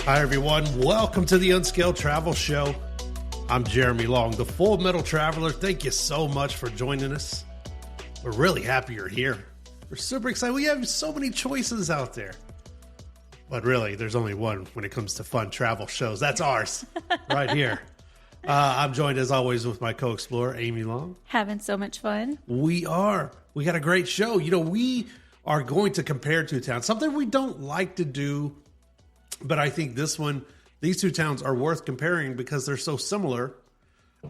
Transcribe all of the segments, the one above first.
Hi, everyone. Welcome to the Unscaled Travel Show. I'm Jeremy Long, the Full Metal Traveler. Thank you so much for joining us. We're really happy you're here. We're super excited. We have so many choices out there. But really, there's only one when it comes to fun travel shows. That's ours, right here. I'm joined, as always, with my co-explorer, Amy Long. Having so much fun. We are. We got a great show. You know, we are going to compare two towns, something we don't like to do, but I think these two towns are worth comparing because they're so similar.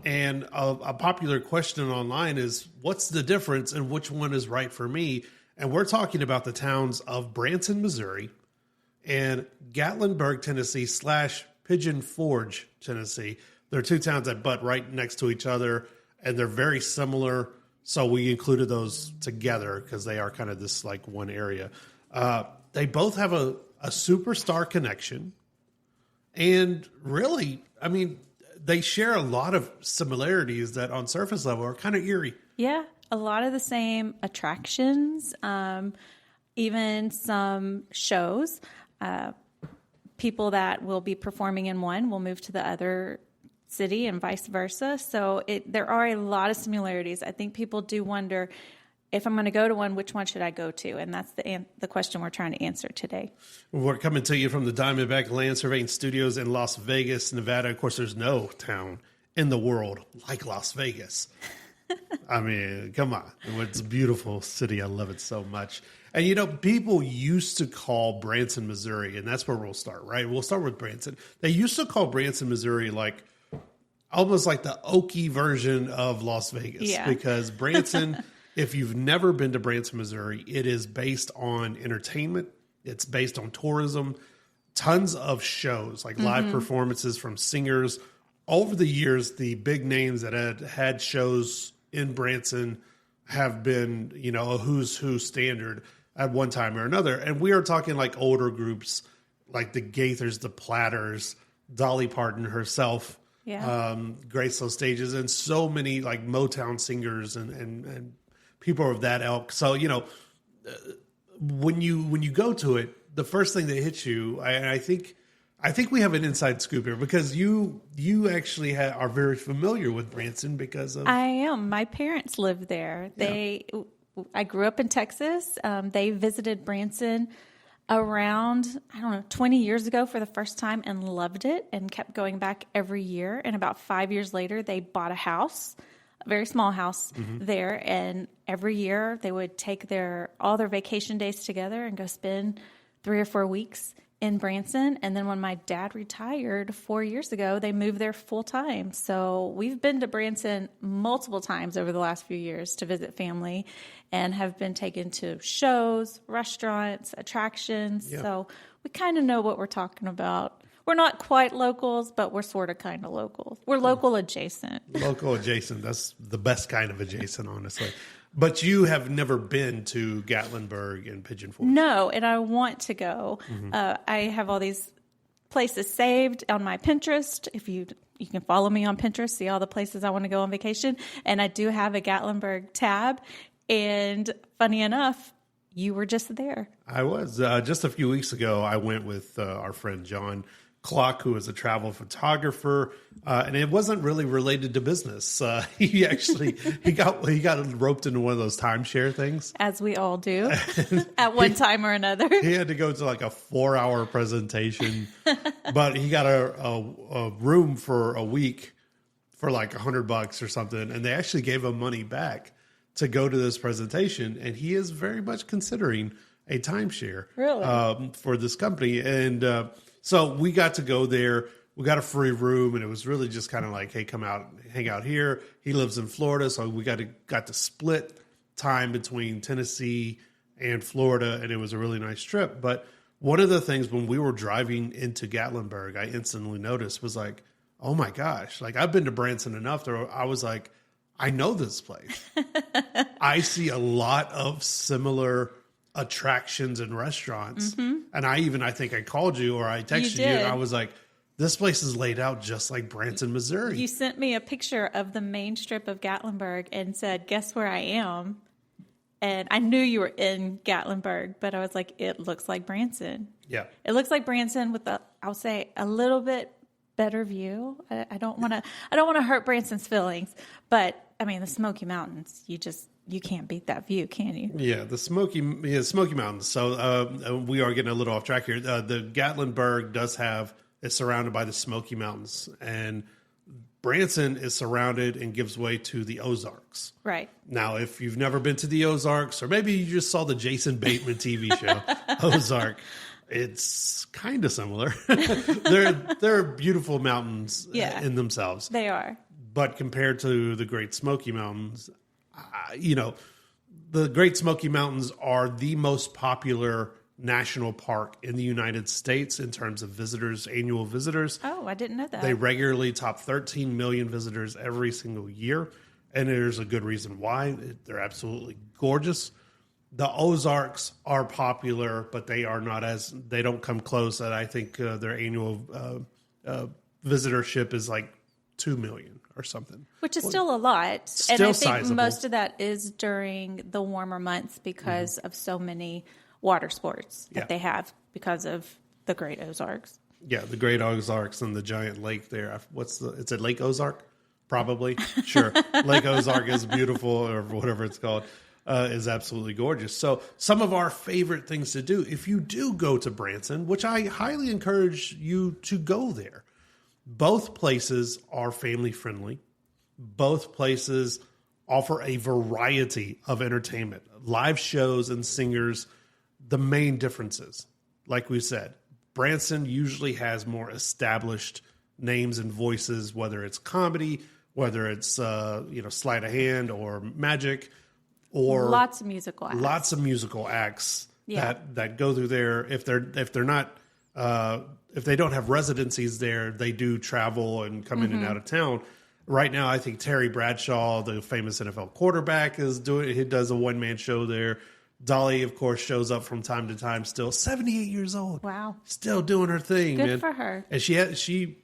And a popular question online is, what's the difference and which one is right for me? And we're talking about the towns of Branson, Missouri, and Gatlinburg, Tennessee / Pigeon Forge, Tennessee. They're two towns that butt right next to each other, and they're very similar. So we included those together because they are kind of this like one area. They both have a superstar connection. And really, I mean, they share a lot of similarities that on surface level are kind of eerie. Yeah, a lot of the same attractions, even some shows. People that will be performing in one will move to the other city and vice versa. So there are a lot of similarities. I think people do wonder, if I'm going to go to one, which one should I go to? And that's the question we're trying to answer today. We're coming to you from the Diamondback Land Surveying Studios in Las Vegas, Nevada. Of course, there's no town in the world like Las Vegas. I mean, come on. It's a beautiful city. I love it so much. And, you know, people used to call Branson, Missouri, and that's where we'll start, right? We'll start with Branson. They used to call Branson, Missouri, like almost like the Okie version of Las Vegas. Yeah. Because Branson, if you've never been to Branson, Missouri, it is based on entertainment. It's based on tourism, tons of shows, like live performances from singers. Over the years, the big names that had shows in Branson have been, you know, a who's who standard at one time or another. And we are talking like older groups like the Gaithers, the Platters, Dolly Parton herself, graced those stages, and so many like Motown singers and people of that ilk. So, you know, when you go to it, the first thing that hits you, I think we have an inside scoop here because you actually are very familiar with Branson because of... I am. My parents lived there. I grew up in Texas. They visited Branson around, 20 years ago for the first time and loved it and kept going back every year. And about 5 years later, they bought a house, a very small house there. And every year they would take all their vacation days together and go spend 3 or 4 weeks in Branson. And then when my dad retired 4 years ago, they moved there full time. So we've been to Branson multiple times over the last few years to visit family and have been taken to shows, restaurants, attractions. Yeah. So we kind of know what we're talking about. We're not quite locals, but we're sort of kind of locals. We're local adjacent. Local adjacent. That's the best kind of adjacent, honestly. But you have never been to Gatlinburg and Pigeon Forge. No, and I want to go. I have all these places saved on my Pinterest. If you can follow me on Pinterest, see all the places I want to go on vacation. And I do have a Gatlinburg tab. And funny enough, you were just there. I was. Just a few weeks ago, I went with our friend John Clock, who is a travel photographer, and it wasn't really related to business. He got roped into one of those timeshare things, as we all do at one time or another. He had to go to like a 4-hour presentation, but he got a room for a week for like $100 or something, and they actually gave him money back to go to this presentation, and he is very much considering a timeshare for this company, and. So we got to go there. We got a free room, and it was really just kind of like, hey, come out, hang out here. He lives in Florida, so we got to split time between Tennessee and Florida, and it was a really nice trip. But one of the things when we were driving into Gatlinburg, I instantly noticed was like, oh my gosh, like I've been to Branson enough that I was like, I know this place. I see a lot of similar attractions and restaurants. And I think I called you or I texted you and I was like, this place is laid out just like Branson, Missouri. You sent me a picture of the main strip of Gatlinburg and said, guess where I am? And I knew you were in Gatlinburg, but I was like, it looks like Branson. Yeah. It looks like Branson with I'll say a little bit better view. I don't want to hurt Branson's feelings, but I mean the Smoky Mountains, you can't beat that view, can you? Yeah, the Smoky Mountains. So we are getting a little off track here. The Gatlinburg is surrounded by the Smoky Mountains, and Branson is surrounded and gives way to the Ozarks. Right. Now, if you've never been to the Ozarks, or maybe you just saw the Jason Bateman TV show, Ozark, it's kind of similar. They're beautiful mountains in themselves. They are. But compared to the Great Smoky Mountains, the Great Smoky Mountains are the most popular national park in the United States in terms of visitors, annual visitors. Oh, I didn't know that. They regularly top 13 million visitors every single year. And there's a good reason why. They're absolutely gorgeous. The Ozarks are popular, but they don't come close. And I think their annual visitorship is like 2 million or something. Which is still a lot. Still and I think sizable. Most of that is during the warmer months because of so many water sports that they have because of the Great Ozarks. Yeah, the Great Ozarks and the giant lake there. It's a Lake Ozark? Probably. Sure. Lake Ozark is beautiful, or whatever it's called, is absolutely gorgeous. So some of our favorite things to do, if you do go to Branson, which I highly encourage you to go there, both places are family friendly. Both places offer a variety of entertainment, live shows and singers. The main differences, like we said, Branson usually has more established names and voices, whether it's comedy, whether it's sleight of hand or magic, or lots of musical acts. That go through there. If they don't have residencies there, they do travel and come in and out of town. Right now, I think Terry Bradshaw, the famous NFL quarterback, he does a one-man show there. Dolly, of course, shows up from time to time, still 78 years old. Wow. Still doing her thing. Good for her. And she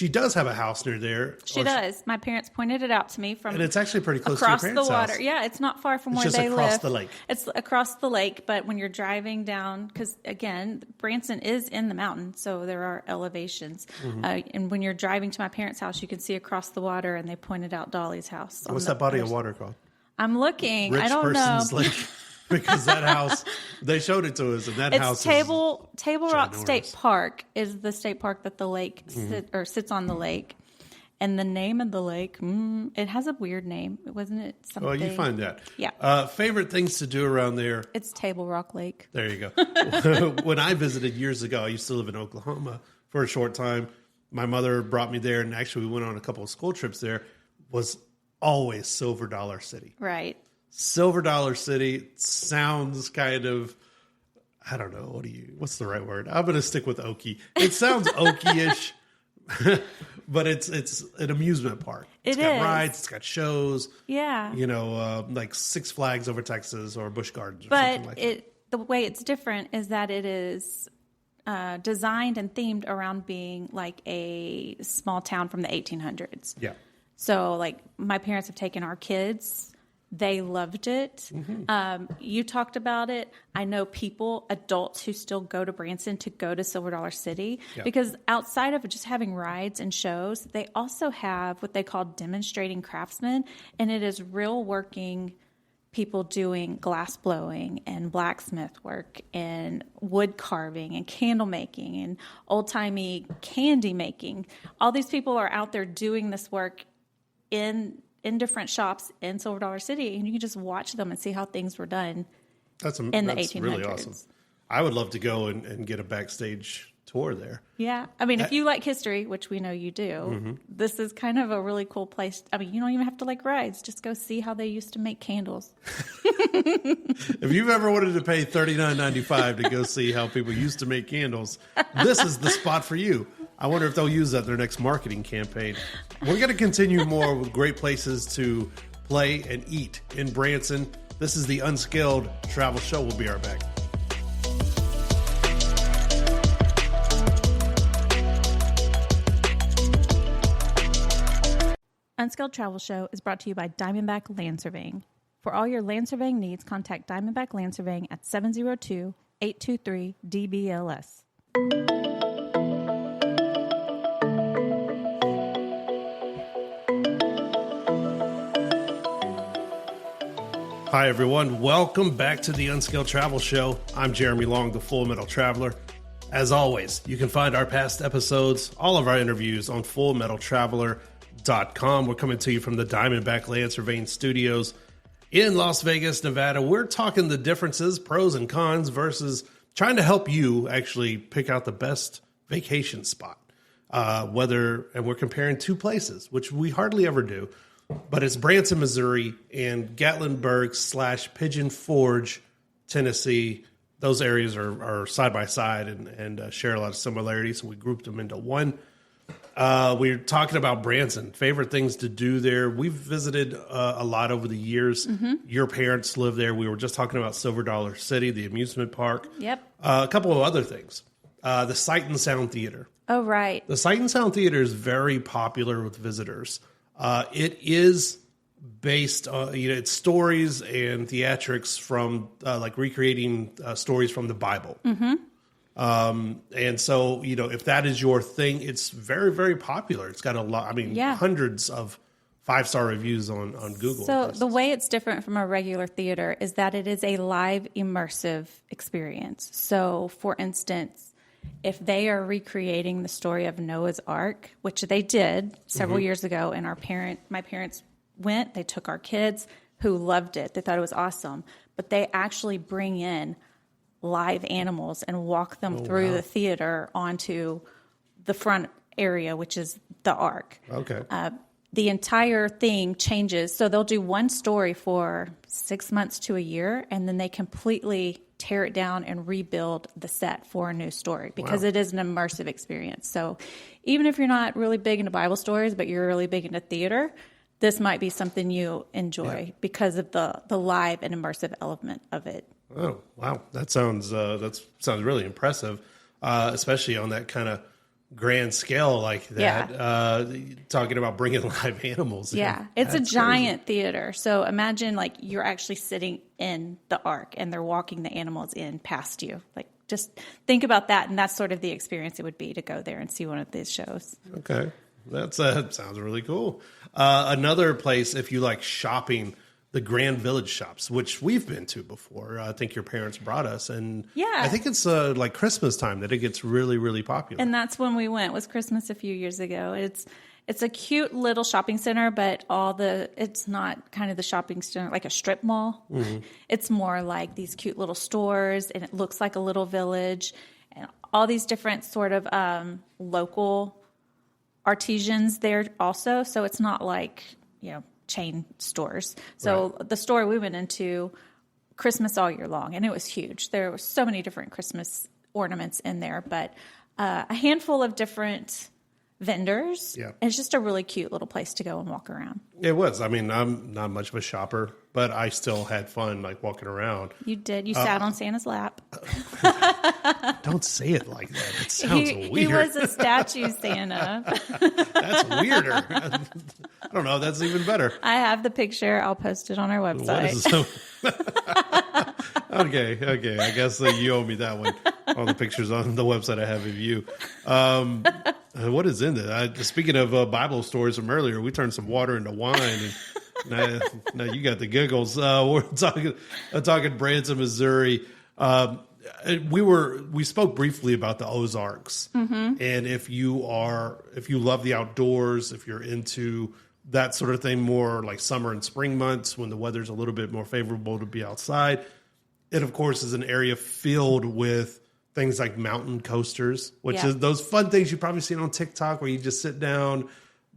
does have a house near there. She does. My parents pointed it out to me from. And it's actually pretty close to your across parents' the water. house. Yeah, it's not far from where they live. It's just across the lake. It's across the lake, but when you're driving down, because again, Branson is in the mountain, so there are elevations. And when you're driving to my parents' house, you can see across the water, and they pointed out Dolly's house. What's that body of water called? I'm looking. Rich I don't Person's know. Lake. Because that house, they showed it to us, and that house Table Rock ginormous. State Park is the state park that the lake sits on the lake. And the name of the lake, it has a weird name. Wasn't it something? Well, you find that. Yeah. Favorite things to do around there? It's Table Rock Lake. There you go. When I visited years ago, I used to live in Oklahoma for a short time. My mother brought me there, and actually we went on a couple of school trips there. Was always Silver Dollar City. Right. Silver Dollar City sounds kind of, I don't know, what's the right word? I'm going to stick with Okie. It sounds Okie-ish, but it's an amusement park. It's got rides, it's got shows. Yeah. Like Six Flags over Texas or Busch Gardens or But something like that. the way it's different is that it is designed and themed around being like a small town from the 1800s. Yeah. So like my parents have taken our kids. They loved it. You talked about it. I know adults who still go to Branson to go to Silver Dollar City because outside of just having rides and shows, they also have what they call demonstrating craftsmen, and it is real working people doing glass blowing and blacksmith work and wood carving and candle making and old-timey candy making. All these people are out there doing this work in different shops in Silver Dollar City, and you can just watch them and see how things were done in the 1800s. Really awesome. I would love to go and get a backstage tour there. Yeah. I mean, if you like history, which we know you do, this is kind of a really cool place. I mean, you don't even have to like rides. Just go see how they used to make candles. If you've ever wanted to pay $39.95 to go see how people used to make candles, this is the spot for you. I wonder if they'll use that in their next marketing campaign. We're going to continue more with great places to play and eat in Branson. This is the Unscaled Travel Show. We'll be right back. Unscaled Travel Show is brought to you by Diamondback Land Surveying. For all your land surveying needs, contact Diamondback Land Surveying at 702-823-DBLS. Hi, everyone. Welcome back to the Unscaled Travel Show. I'm Jeremy Long, the Full Metal Traveler. As always, you can find our past episodes, all of our interviews on fullmetaltraveler.com. We're coming to you from the Diamondback Land Surveying Studios in Las Vegas, Nevada. We're talking the differences, pros and cons, versus trying to help you actually pick out the best vacation spot. And we're comparing two places, which we hardly ever do. But it's Branson, Missouri, and Gatlinburg / Pigeon Forge, Tennessee. Those areas are side by side and share a lot of similarities, so we grouped them into one. We're talking about Branson, favorite things to do there. We've visited a lot over the years. Mm-hmm. Your parents live there. We were just talking about Silver Dollar City, the amusement park. Yep. A couple of other things. The Sight and Sound Theater. Oh, right. The Sight and Sound Theater is very popular with visitors. It is based on, it's stories and theatrics from, like recreating stories from the Bible. Mm-hmm. And so, if that is your thing, it's very, very popular. It's got a lot, hundreds of 5-star reviews on Google. So the way it's different from a regular theater is that it is a live my experience. So, for instance, if they are recreating the story of Noah's Ark, which they did several years ago, and my parents went, they took our kids who loved it. They thought it was awesome. But they actually bring in live animals and walk them through the theater onto the front area, which is the Ark. Okay. The entire thing changes. So they'll do one story for 6 months to a year, and then they completely tear it down and rebuild the set for a new story because it is an immersive experience. So even if you're not really big into Bible stories, but you're really big into theater, this might be something you enjoy because of the live and immersive element of it. Oh, wow. That sounds really impressive, especially on that kind of grand scale like that. Yeah. Talking about bringing live animals. Yeah, it's a giant theater. So imagine like you're actually sitting in the Ark and they're walking the animals in past you. Like just think about that, and that's sort of the experience it would be to go there and see one of these shows. Okay, that sounds really cool. Another place, if you like shopping, the Grand Village shops, which we've been to before. I think your parents brought us, and I think it's like Christmas time that it gets really, really popular. And that's when we went. It was Christmas a few years ago. It's a cute little shopping center, but it's not kind of the shopping center like a strip mall. Mm-hmm. It's more like these cute little stores, and it looks like a little village, and all these different sort of local artisans there also. So it's not like chain stores. So the store we went into, Christmas all year long, and it was huge. There were so many different Christmas ornaments in there, but a handful of different vendors. Yeah. And it's just a really cute little place to go and walk around. It was. I mean, I'm not much of a shopper, but I still had fun like walking around. You did. You sat on Santa's lap. Don't say it like that. It sounds weird. He was a statue Santa. That's weirder. I don't know. That's even better. I have the picture. I'll post it on our website. Okay. I guess you owe me that one. All the pictures on the website I have of you. What is in it? Speaking of Bible stories from earlier, we turned some water into wine, and now you got the giggles. We're talking Branson, Missouri. We spoke briefly about the Ozarks, and if you love the outdoors, if you're into that sort of thing, more like summer and spring months when the weather's a little bit more favorable to be outside, it of course is an area filled with things like mountain coasters, which is those fun things you've probably seen on TikTok where you just sit down,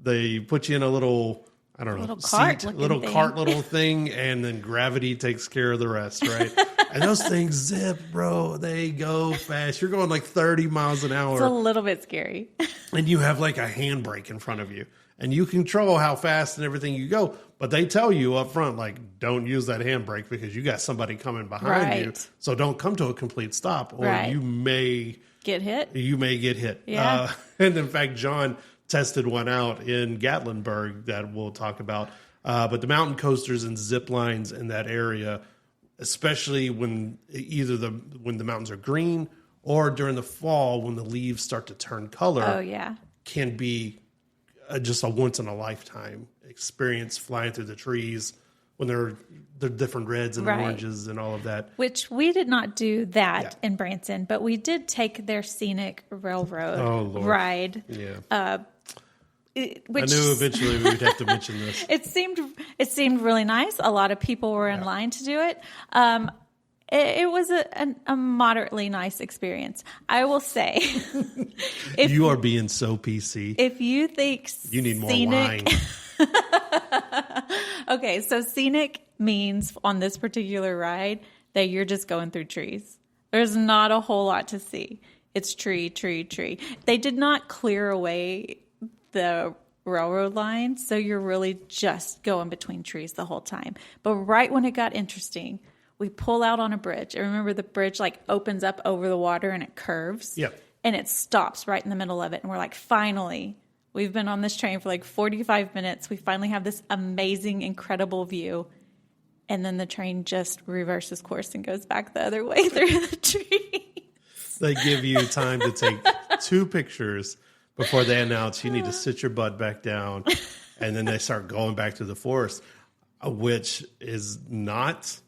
they put you in a little, I don't know, cart little thing, and then gravity takes care of the rest, right? And those things zip, bro. They go fast. You're going like 30 miles an hour. It's a little bit scary. And you have like a handbrake in front of you. And you control how fast and everything you go. But they tell you up front, like, don't use that handbrake because you got somebody coming behind you. So don't come to a complete stop or you may get hit. Yeah. And in fact, John tested one out in Gatlinburg that we'll talk about. But the mountain coasters and zip lines in that area, especially when the mountains are green or during the fall when the leaves start to turn color. Oh, yeah. Can be just a once in a lifetime experience flying through the trees when they're different reds and oranges and all of that. Which we did not do that in Branson, but we did take their scenic railroad ride. Yeah. Which, I knew eventually we would have to mention this. It seemed really nice. A lot of people were in line to do it. It was a moderately nice experience. I will say. You are being so PC. If you think you need more wine. Okay, so scenic means on this particular ride that you're just going through trees. There's not a whole lot to see. It's tree, tree, tree. They did not clear away the railroad line, so you're really just going between trees the whole time. But right when it got interesting, we pull out on a bridge. And remember, the bridge like opens up over the water and it curves. Yep. And it stops right in the middle of it. And we're like, finally, we've been on this train for like 45 minutes. We finally have this amazing, incredible view. And then the train just reverses course and goes back the other way through the tree. They give you time to take 2 pictures before they announce you need to sit your butt back down. And then they start going back to the forest, which is not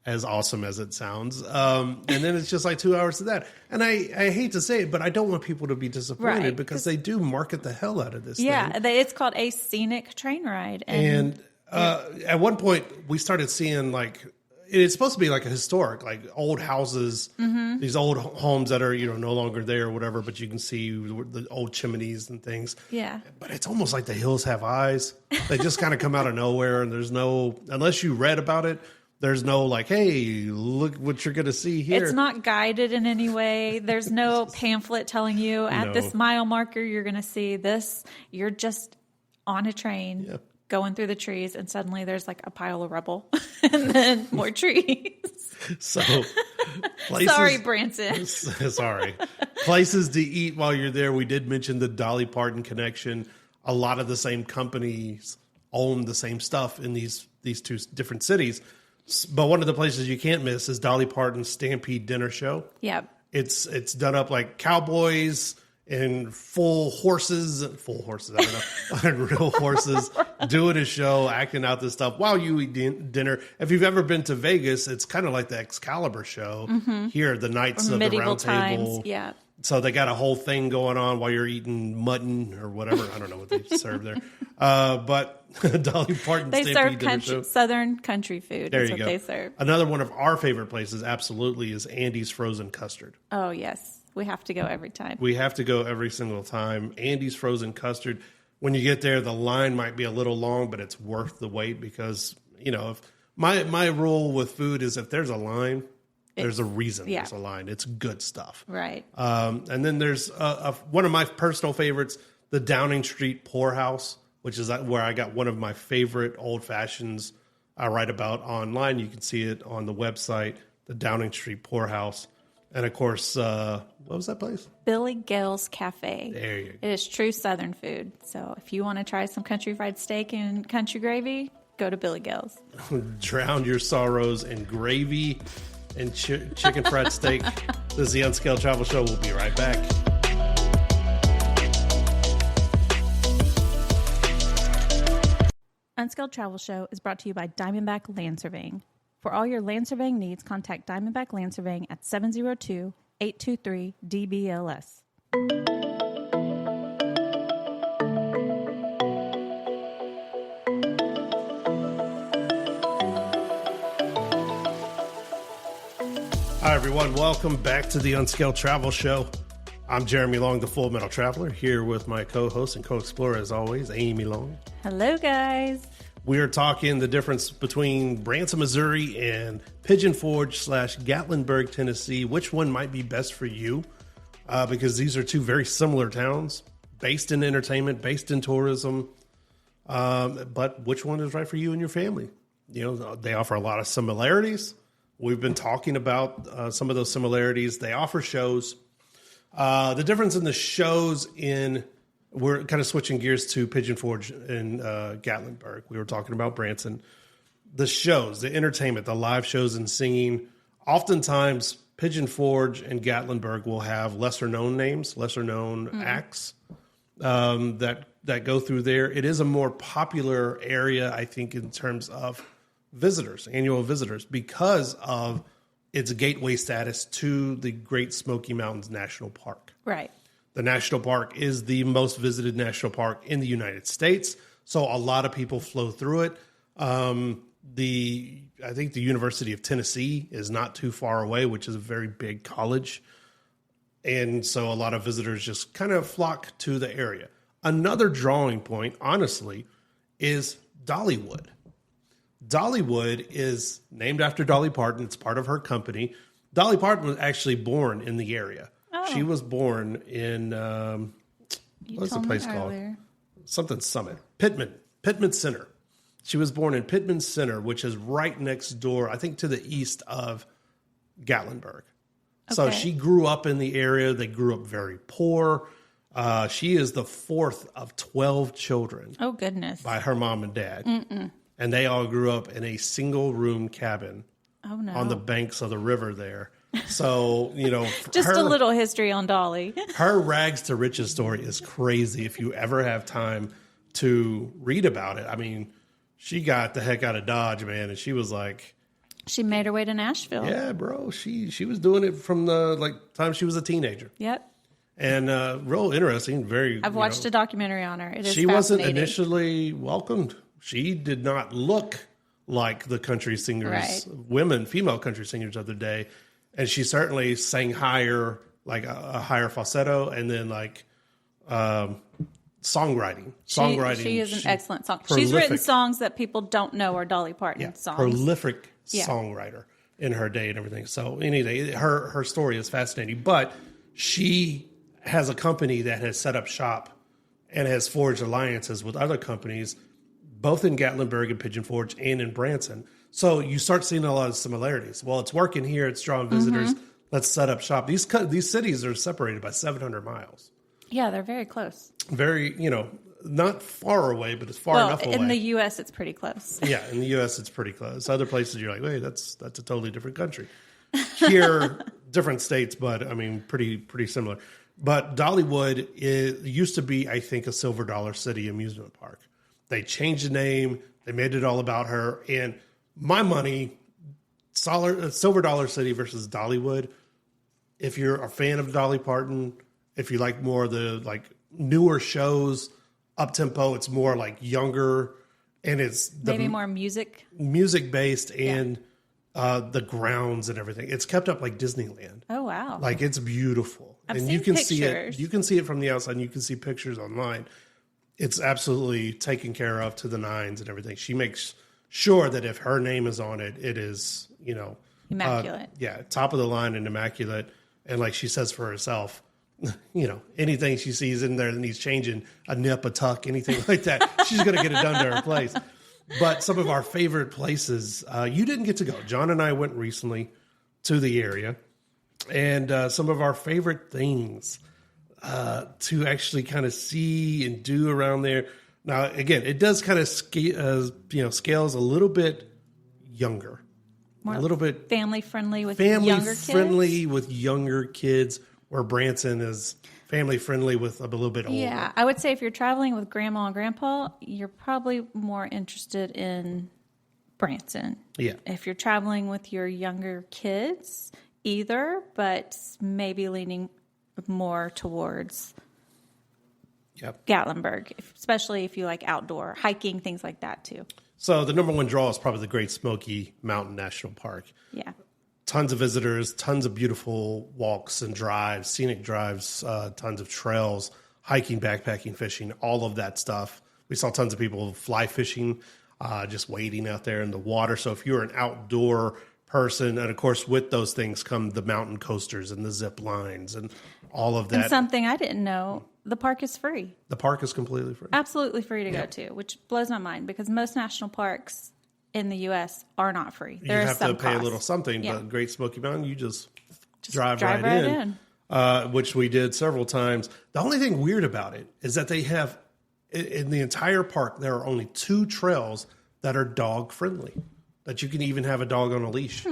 as awesome as it sounds. And then it's just like 2 hours to that. And I hate to say it, but I don't want people to be disappointed because they do market the hell out of this thing. Yeah, it's called a scenic train ride. And at one point we started seeing like, it's supposed to be like a historic, like old houses, these old homes that are, no longer there or whatever, but you can see the old chimneys and things. Yeah. But it's almost like the hills have eyes. They just kind of come out of nowhere, and there's no, unless you read about it, there's no like, hey, look what you're going to see here. It's not guided in any way. There's no pamphlet telling you at this mile marker you're going to see this. You're just on a train going through the trees, and suddenly there's like a pile of rubble and then more trees. So, places, sorry, Branson. Sorry. Places to eat while you're there. We did mention the Dolly Parton connection. A lot of the same companies own the same stuff in these 2 different cities. But one of the places you can't miss is Dolly Parton's Stampede Dinner Show. Yep. It's done up like cowboys and full horses, I don't know, and real horses doing a show, acting out this stuff while you eat dinner. If you've ever been to Vegas, it's kind of like the Excalibur show here, the Knights of the Round Table. Yeah. So they got a whole thing going on while you're eating mutton or whatever. I don't know what they serve there. But Dolly Parton Stampede Dinner Show. Southern country food. There That's you what go. they serve. Another one of our favorite places absolutely is Andy's Frozen Custard. Oh, yes. We have to go every time. We have to go every single time. Andy's Frozen Custard. When you get there, the line might be a little long, but it's worth the wait because, if my rule with food is if there's a line, there's a reason there's a line. It's good stuff. Right. And then there's one of my personal favorites, the Downing Street Poorhouse, which is where I got one of my favorite old fashions I write about online. You can see it on the website, the Downing Street Poorhouse. And of course, what was that place? Billy Gale's Cafe. There you go. It is true Southern food. So if you want to try some country fried steak and country gravy, go to Billy Gale's. Drown your sorrows in gravy and chicken fried steak. This is the Unscaled Travel Show. We'll be right back. Unscaled Travel Show is brought to you by Diamondback Land Surveying. For all your land surveying needs, contact Diamondback Land Surveying at 702-823-DBLS. Hi, everyone. Welcome back to the Unscaled Travel Show. I'm Jeremy Long, the Full Metal Traveler, here with my co-host and co-explorer, as always, Amy Long. Hello, guys. We are talking the difference between Branson, Missouri and Pigeon Forge / Gatlinburg, Tennessee. Which one might be best for you? Because these are 2 very similar towns, based in entertainment, based in tourism. But which one is right for you and your family? They offer a lot of similarities. We've been talking about some of those similarities. They offer shows. The difference in the shows we're kind of switching gears to Pigeon Forge and Gatlinburg. We were talking about Branson. The shows, the entertainment, the live shows and singing, oftentimes Pigeon Forge and Gatlinburg will have lesser known names, lesser known acts that go through there. It is a more popular area, I think, in terms of visitors, annual visitors, because of its gateway status to the Great Smoky Mountains National Park. Right. The national park is the most visited national park in the United States, so a lot of people flow through it. I think the University of Tennessee is not too far away, which is a very big college. And so a lot of visitors just kind of flock to the area. Another drawing point, honestly, is Dollywood. Dollywood is named after Dolly Parton. It's part of her company. Dolly Parton was actually born in the area. Oh. She was born in, what's the place called? Something Summit. Pittman Center. She was born in Pittman Center, which is right next door, I think, to the east of Gatlinburg. Okay. So she grew up in the area. They grew up very poor. She is the fourth of 12 children. Oh, goodness. By her mom and dad. Mm-mm. And they all grew up in a single-room cabin on the banks of the river there. So, just a little history on Dolly. Her rags to riches story is crazy if you ever have time to read about it. I mean, she got the heck out of Dodge, man, and she was like... She made her way to Nashville. Yeah, bro. She was doing it from the time she was a teenager. Yep. And real interesting, I've watched a documentary on her. It is She wasn't initially welcomed. She did not look like the country singers, female country singers of the day. And she certainly sang higher, like a higher falsetto, and then songwriting. She is an excellent song. She's written songs that people don't know are Dolly Parton songs. Prolific songwriter in her day and everything. So anyway, her story is fascinating. But she has a company that has set up shop and has forged alliances with other companies, both in Gatlinburg and Pigeon Forge and in Branson. So you start seeing a lot of similarities. Well, it's working here. It's drawing visitors. Mm-hmm. Let's set up shop. These cities are separated by 700 miles. Yeah, they're very close. Very, not far away, but it's far enough away. In the U.S., it's pretty close. Yeah, in the U.S., it's pretty close. Other places, you're like, wait, that's a totally different country. Here, different states, but I mean, pretty similar. But Dollywood used to be, I think, a Silver Dollar City amusement park. They changed the name. They made it all about her. And my money, Silver Dollar City versus Dollywood, if you're a fan of Dolly Parton, if you like more of the newer shows, up-tempo, it's more like younger, and it's maybe more music-based, and the grounds and everything. It's kept up like Disneyland. Oh, wow. It's beautiful. I've seen pictures. See it. You can see it from the outside, and you can see pictures online. It's absolutely taken care of to the nines and everything. She makes sure that if her name is on it, it is, immaculate. Top of the line and immaculate. And like she says for herself, anything she sees in there that needs changing, a nip, a tuck, anything like that, she's going to get it done to her place. But some of our favorite places, you didn't get to go. John and I went recently to the area, and some of our favorite things to actually kind of see and do around there. Now, again, it does kind of scales a little bit younger, more a little bit family friendly with younger kids. Where Branson is family friendly with a little bit older. Yeah, I would say if you're traveling with grandma and grandpa, you're probably more interested in Branson. Yeah. If you're traveling with your younger kids, either, but maybe leaning more towards Gatlinburg, especially if you like outdoor hiking, things like that too. So the number one draw is probably the Great Smoky Mountain National Park. Yeah. Tons of visitors, tons of beautiful walks and drives, scenic drives, tons of trails, hiking, backpacking, fishing, all of that stuff. We saw tons of people fly fishing, just wading out there in the water. So if you're an outdoor person, and of course with those things come the mountain coasters and the zip lines and all of that. And something I didn't know, the park is free. The park is completely free. Absolutely free to go to, which blows my mind because most national parks in the U.S. are not free. You have to pay a little something, but Great Smoky Mountain, you just drive right in. Which we did several times. The only thing weird about it is that they have, in the entire park, there are only 2 trails that are dog friendly, that you can even have a dog on a leash.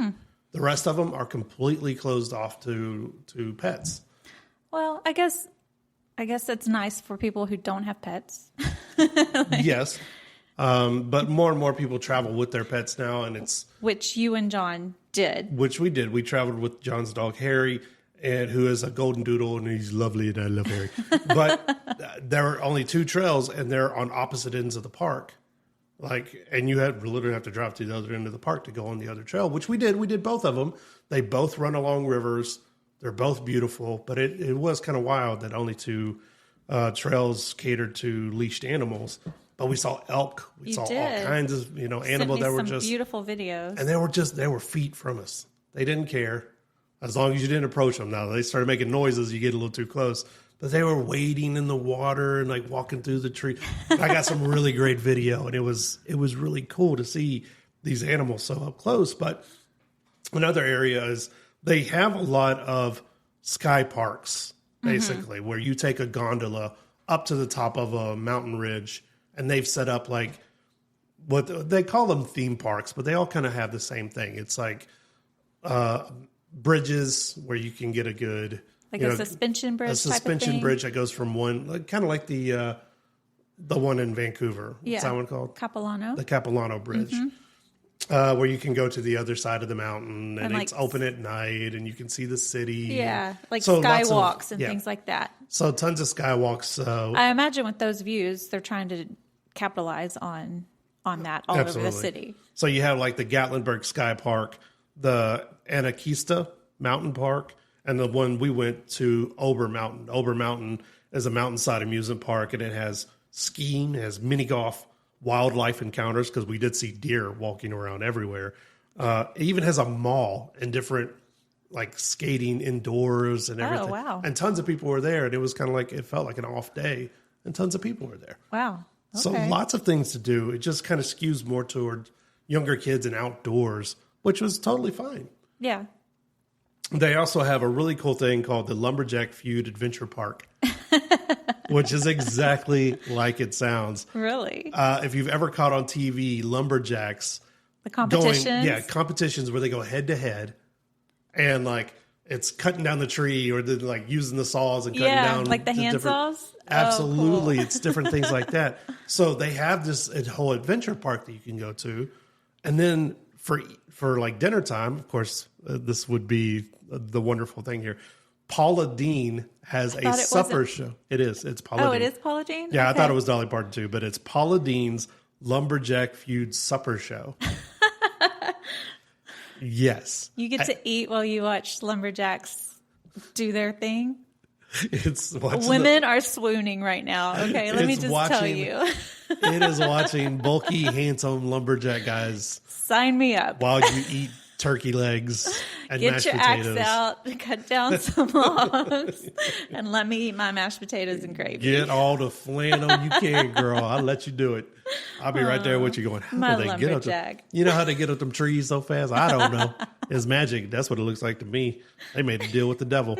The rest of them are completely closed off to pets. Well, I guess it's nice for people who don't have pets. Yes. But more and more people travel with their pets now, and which you and John did. Which we did. We traveled with John's dog, Harry, and who is a golden doodle, and he's lovely, and I love Harry. But there are only 2 trails, and they're on opposite ends of the park. And you literally have to drive to the other end of the park to go on the other trail, which we did. We did both of them. They both run along rivers. They're both beautiful, but it was kind of wild that only 2 trails catered to leashed animals. But we saw elk. We saw all kinds of animals that were just beautiful videos, and they were feet from us. They didn't care as long as you didn't approach them. Now they started making noises. You get a little too close. But they were wading in the water and like walking through the tree. I got some really great video, and it was really cool to see these animals so up close. But another area is they have a lot of sky parks, basically, where you take a gondola up to the top of a mountain ridge, and they've set up like what they call them theme parks, but they all kind of have the same thing. It's like bridges where you can get a good... Like a suspension bridge. A suspension bridge that goes from one, kind of like the one in Vancouver. Yeah. What's that one called? Capilano. The Capilano Bridge. Where you can go to the other side of the mountain, and it's open at night, and you can see the city. Yeah, like skywalks and things like that. So tons of skywalks. I imagine with those views, they're trying to capitalize on that all over the city. So you have like the Gatlinburg Sky Park, the Anakista Mountain Park, and the one we went to, Ober Mountain. Ober Mountain is a mountainside amusement park, and it has skiing, it has mini golf, wildlife encounters, because we did see deer walking around everywhere. It even has a mall and different like skating indoors and everything. Oh, wow. And tons of people were there, and it was kind of like, it felt like an off day, and tons of people were there. Wow. Okay. So lots of things to do. It just kind of skews more toward younger kids and outdoors, which was totally fine. Yeah. They also have a really cool thing called the Lumberjack Feud Adventure Park, which is exactly like it sounds. Really? If you've ever caught on TV lumberjacks, the competitions, competitions where they go head to head, and like it's cutting down the tree, or like using the saws and cutting down, like the hand saws. Absolutely, Oh, cool. It's different things like that. So they have this whole adventure park that you can go to, and then for like dinner time, of course, this would be the wonderful thing here. Paula Deen has a supper show. It is. It's Paula Deen. Oh, it is Paula Deen? Yeah, okay. I thought it was Dolly Parton too, but it's Paula Deen's Lumberjack Feud Supper Show. Yes. You get to eat while you watch lumberjacks do their thing. Women are swooning right now. Okay, let me just tell you. It is watching bulky, handsome lumberjack guys. Sign me up. While you eat turkey legs and mashed potatoes. Get your axe out, cut down some logs, and let me eat my mashed potatoes and gravy. Get all the flannel you can, girl. I'll let you do it. I'll be right there with you going, how do they get up them? You know how they get up them trees so fast? I don't know. It's magic. That's what it looks like to me. They made a deal with the devil.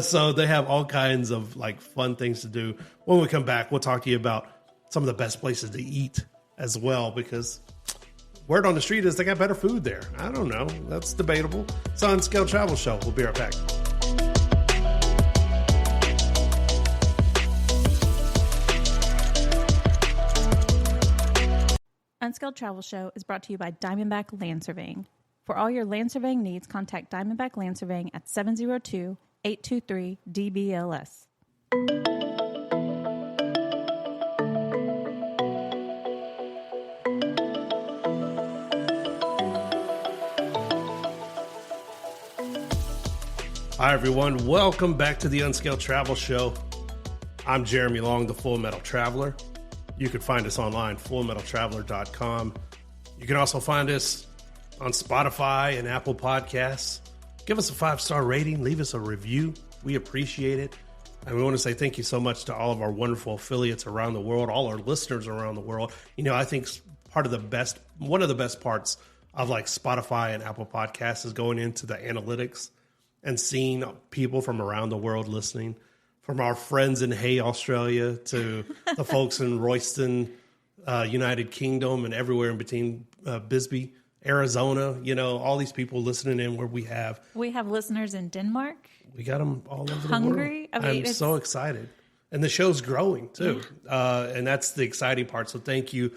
So they have all kinds of like fun things to do. When we come back, we'll talk to you about some of the best places to eat as well, because word on the street is they got better food there. I don't know. That's debatable. It's on Unscaled Travel Show. We'll be right back. Unscaled Travel Show is brought to you by Diamondback Land Surveying. For all your land surveying needs, contact Diamondback Land Surveying at 702-823-DBLS. Hi, everyone. Welcome back to the Unscaled Travel Show. I'm Jeremy Long, the Full Metal Traveler. You can find us online, fullmetaltraveler.com. You can also find us on Spotify and Apple Podcasts. Give us a 5-star rating. Leave us a review. We appreciate it. And we want to say thank you so much to all of our wonderful affiliates around the world, all our listeners around the world. You know, I think one of the best parts of like Spotify and Apple Podcasts is going into the analytics and seeing people from around the world listening, from our friends in Hay, Australia, to the folks in Royston, United Kingdom, and everywhere in between, Bisbee Arizona, all these people listening in where we have listeners in Denmark. We got them all over Hungary. the world. I'm so excited. And the show's growing too. And that's the exciting part. So thank you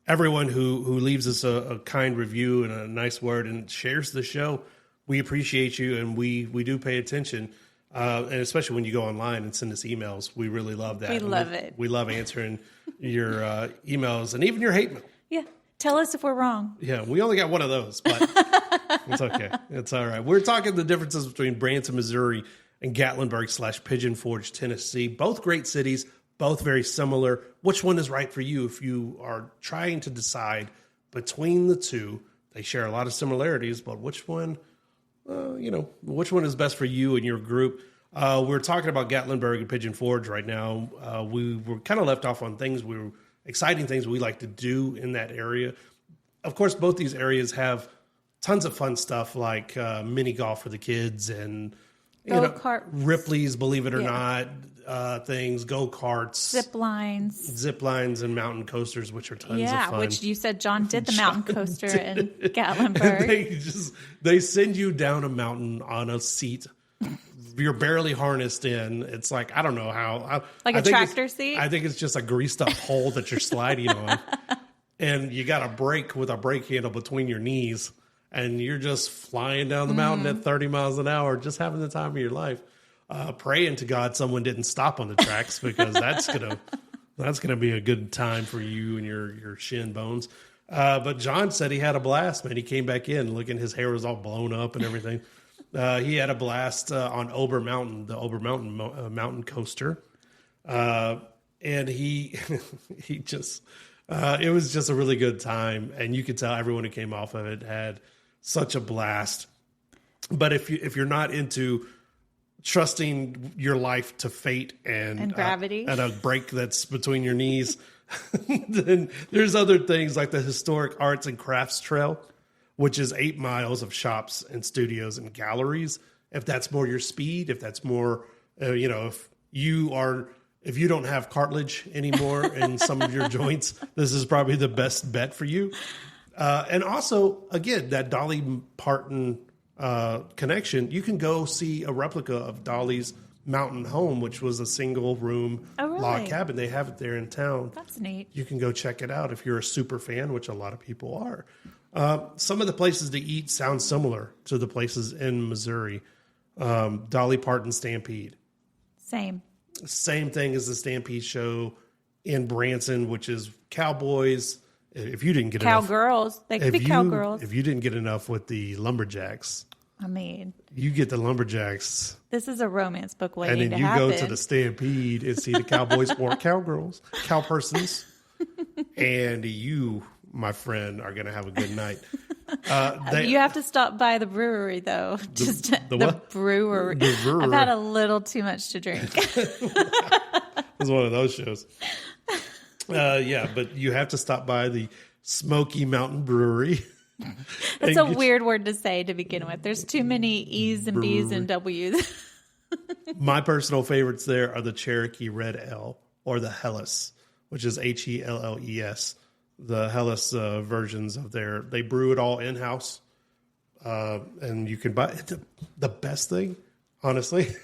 everyone who leaves us a kind review and a nice word and shares the show. We appreciate you, and we do pay attention. And especially when you go online and send us emails, we really love that. We love it. We love answering your emails and even your hate mail. Yeah. Tell us if we're wrong. Yeah, we only got one of those, but it's okay. It's all right. We're talking the differences between Branson, Missouri, and Gatlinburg / Pigeon Forge, Tennessee. Both great cities, both very similar. Which one is right for you if you are trying to decide between the two? They share a lot of similarities, but which one, which one is best for you and your group? We're talking about Gatlinburg and Pigeon Forge right now. We were kind of left off on exciting things we like to do in that area. Of course, both these areas have tons of fun stuff like mini golf for the kids and Ripley's, believe it or not, things, go-karts, zip lines and mountain coasters, which are tons of fun. Which you said John did the mountain coaster in Gatlinburg. They send you down a mountain on a seat. You're barely harnessed in. It's like, I don't know how. Like a tractor seat? I think it's just a greased up pole that you're sliding on. And you got a brake with a brake handle between your knees. And you're just flying down the mountain at 30 miles an hour, just having the time of your life. Praying to God someone didn't stop on the tracks, because that's gonna be a good time for you and your shin bones. But John said he had a blast, man. He came back in looking, his hair was all blown up and everything. He had a blast on Ober Mountain, the Ober Mountain mountain coaster. And he just, it was just a really good time. And you could tell everyone who came off of it had such a blast. But if you're not into trusting your life to fate and gravity and a brake that's between your knees, then there's other things like the Historic Arts and Crafts Trail, which is 8 miles of shops and studios and galleries. If that's more your speed, if that's more, if you don't have cartilage anymore in some of your joints, this is probably the best bet for you. And also, again, that Dolly Parton connection, you can go see a replica of Dolly's mountain home, which was a single room log cabin. They have it there in town. That's neat. You can go check it out if you're a super fan, which a lot of people are. Some of the places to eat sound similar to the places in Missouri. Dolly Parton Stampede. Same thing as the Stampede show in Branson, which is cowboys. If you didn't get cowgirls, they could be cowgirls. If you didn't get enough with the lumberjacks, you get the lumberjacks. This is a romance book waiting to happen. And then you go to the Stampede and see the cowboys or cowgirls, cowpersons, and you, my friend, are going to have a good night. You have to stop by the brewery, though. The brewery. I've had a little too much to drink. It was one of those shows. But you have to stop by the Smoky Mountain Brewery. That's a weird word to say to begin with. There's too many E's and B's and W's. My personal favorites there are the Cherokee Red Ale or the Helles, which is Helles. The Helles versions of they brew it all in-house. And you can buy it. The best thing, honestly,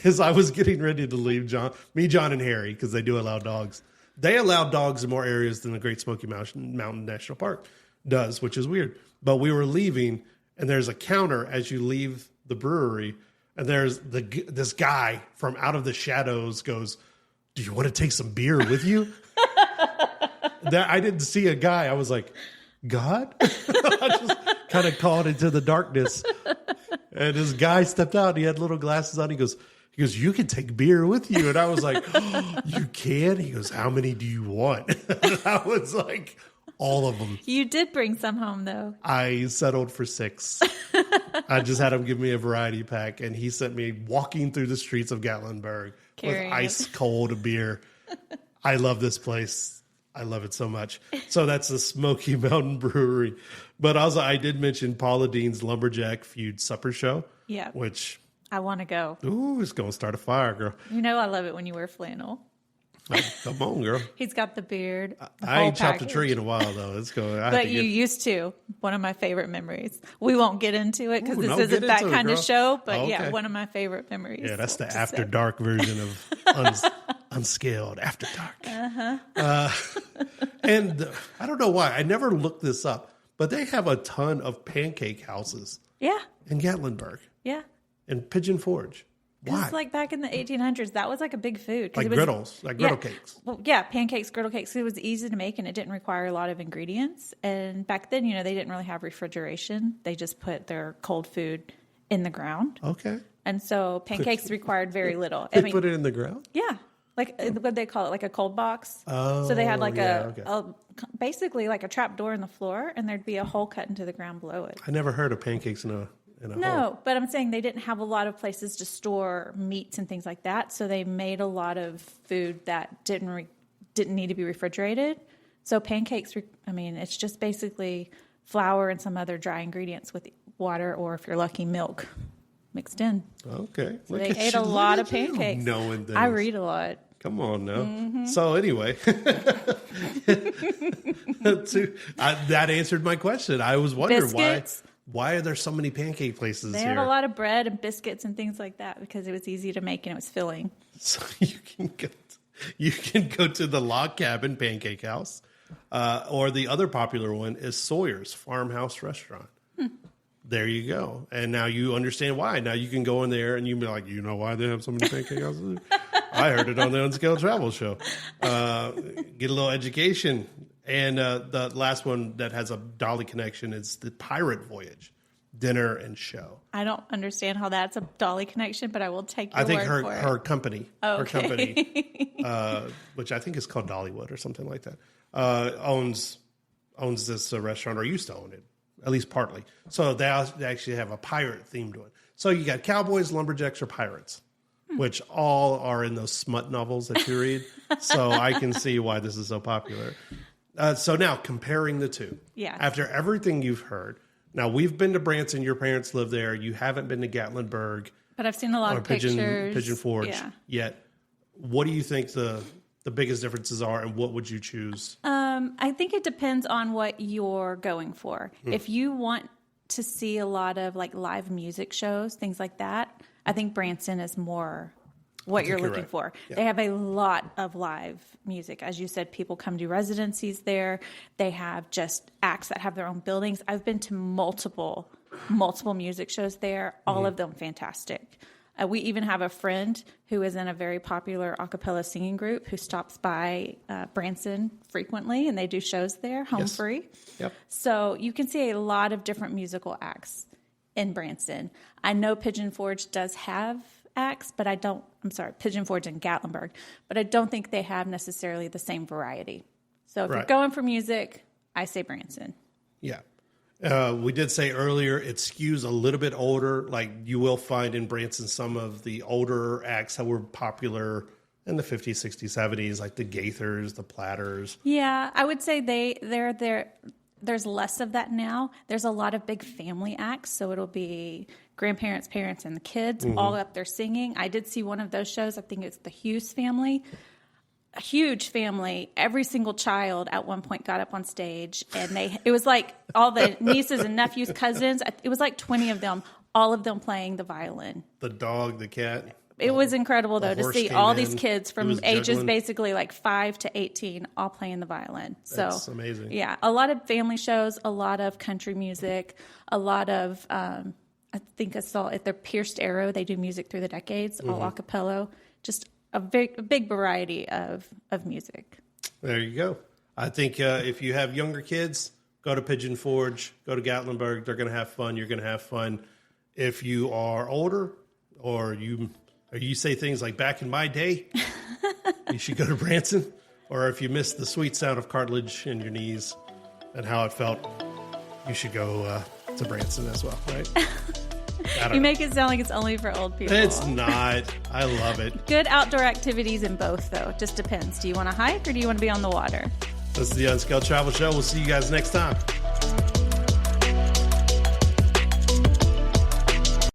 is I was getting ready to leave John and Harry, because they do allow dogs. They allow dogs in more areas than the Great Smoky Mountain National Park does, which is weird. But we were leaving, and there's a counter as you leave the brewery, and there's this guy from out of the shadows goes, "Do you want to take some beer with you?" I didn't see a guy. I was like, God? I just kind of called into the darkness. And this guy stepped out. And he had little glasses on. He goes, "You can take beer with you." And I was like, "Oh, you can?" He goes, "How many do you want?" And I was like, all of them. You did bring some home, though. I settled for 6. I just had him give me a variety pack. And he sent me walking through the streets of Gatlinburg with ice cold beer. I love this place. I love it so much. So that's the Smoky Mountain Brewery. But also, I did mention Paula Dean's Lumberjack Feud Supper Show. Yeah. Which... I want to go. Ooh, it's going to start a fire, girl. You know I love it when you wear flannel. Come on, girl. He's got the beard. I ain't chopped a tree in a while, though. Let's go. But you used to. One of my favorite memories. We won't get into it because this no, isn't that kind of show. But okay. yeah, one of my favorite memories. Yeah, that's the after dark version of Unscaled After Dark. And I don't know why. I never looked this up, but they have a ton of pancake houses. Yeah. In Gatlinburg. Yeah. And Pigeon Forge. Why? It's like back in the 1800s, that was like a big food. Like griddles, like griddle cakes. Well, yeah, pancakes, griddle cakes. It was easy to make and it didn't require a lot of ingredients. And back then, they didn't really have refrigeration. They just put their cold food in the ground. Okay. And so pancakes required very little. They put it in the ground? Yeah. Like what they call it, like a cold box. Oh, so they had like basically like a trap door in the floor and there'd be a hole cut into the ground below it. I never heard of pancakes in a hole. But I'm saying they didn't have a lot of places to store meats and things like that, so they made a lot of food that didn't need to be refrigerated. So pancakes, it's just basically flour and some other dry ingredients with water, or if you're lucky, milk mixed in. Okay. So they ate a lot of pancakes. Knowing things. I read a lot. Come on now. Mm-hmm. So anyway, that answered my question. I was wondering why are there so many pancake places here? They have a lot of bread and biscuits and things like that because it was easy to make and it was filling. So you can go to the Log Cabin Pancake House, or the other popular one is Sawyer's Farmhouse Restaurant. There you go. And now you understand why. Now you can go in there and you can be like, why they have so many pancake houses? I heard it on the Unscaled Travel Show. Get a little education. And the last one that has a Dolly connection is the Pirate Voyage dinner and show. I don't understand how that's a Dolly connection, but I will take your word for it. Her company, her company, which I think is called Dollywood or something like that, owns this restaurant, or used to own it, at least partly. So they actually have a pirate themed one. So you got cowboys, lumberjacks, or pirates, which all are in those smut novels that you read. So I can see why this is so popular. So now comparing the two. Yeah. After everything you've heard, now we've been to Branson. Your parents live there. You haven't been to Gatlinburg. But I've seen a lot of pictures. Pigeon Forge yet. What do you think the biggest differences are, and what would you choose? I think it depends on what you're going for. If you want to see a lot of like live music shows, things like that, I think Branson is more what you're looking for. Yeah. They have a lot of live music. As you said, people come do residencies there. They have just acts that have their own buildings. I've been to multiple music shows there, all of them fantastic. We even have a friend who is in a very popular a cappella singing group who stops by Branson frequently, and they do shows there, home free. Yep. So you can see a lot of different musical acts in Branson. I know Pigeon Forge does have acts, but Pigeon Forge and Gatlinburg, but I don't think they have necessarily the same variety. So if you're going for music, I say Branson. Yeah. We did say earlier it skews a little bit older. Like you will find in Branson some of the older acts that were popular in the 50s, 60s, 70s, like the Gaithers, the Platters. Yeah, I would say they're there. There's less of that now. There's a lot of big family acts, so it'll be grandparents, parents, and the kids all up there singing. I did see one of those shows. I think it's the Hughes family. A huge family. Every single child at one point got up on stage, and it was like all the nieces and nephews, cousins. It was like 20 of them, all of them playing the violin. The dog, the cat. It was incredible, though, to see all these kids from ages juggling. basically like 5 to 18 all playing the violin. That's amazing. Yeah, a lot of family shows, a lot of country music, a lot of, I think I saw at their Pierced Arrow, they do music through the decades, all a cappella. Just a big variety of music. There you go. I think if you have younger kids, go to Pigeon Forge, go to Gatlinburg. They're going to have fun. You're going to have fun. If you are older or you say things like back in my day, you should go to Branson. Or if you miss the sweet sound of cartilage in your knees and how it felt, you should go to Branson as well, right? You make it sound like it's only for old people. It's not. I love it. Good outdoor activities in both, though. Just depends. Do you want to hike or do you want to be on the water? This is the Unscaled Travel Show. We'll see you guys next time.